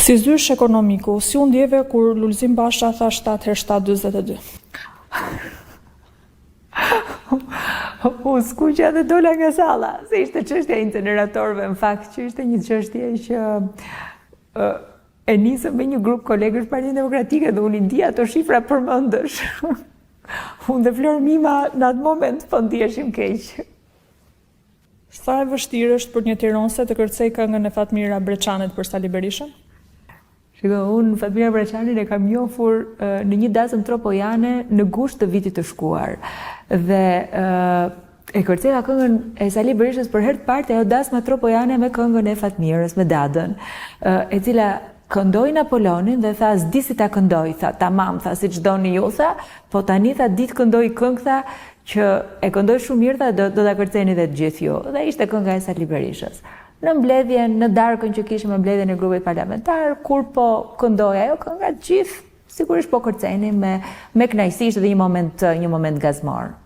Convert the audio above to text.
Si zysh ekonomiku, si u ndjeve kur Lulzim Basha tha 7x7=42? U skuqja dhe dola nga salla, se ishte çështja e incineratorëve, në fakt, që ishte një çështje që e nisëm me një grup kolegësh Partinë Demokratike dhe unë ndi ato shifra përmendësh. Unë dhe Flor Mima në atë moment po ndjeshim keq. Sa e vështirë është për një tironse të kërcej këngën e Fatmira Breçanit për Sali Berishën? Shiko, unë Fatmira Breçanin e kam njohur në një dasëm tropojane në gusht të vitit të shkuar. Dhe e kërceva këngën e Sali Berishës për herë të parë ajo dasma tropojane me këngën e Fatmirës, me Dadën, e cila këndoi Napoleonin dhe tha, s'di si ta këndoj, tha, tamam, tha, si çdoni ju, tha, po tani, tha, ditë këndoj këngë, tha, që e këndoj shumë mirë, tha, do ta kërceni dhe të gjithë ju. Dhe ishte kënga e Sali Berishës. Në mbledhjen, në darkën që kishim në mbledhjen e grupit parlamentar, kur po këndoj ajo kënga, gjithë sigurisht po kërceni me kënaqësi, ishte dhe një moment gazmor.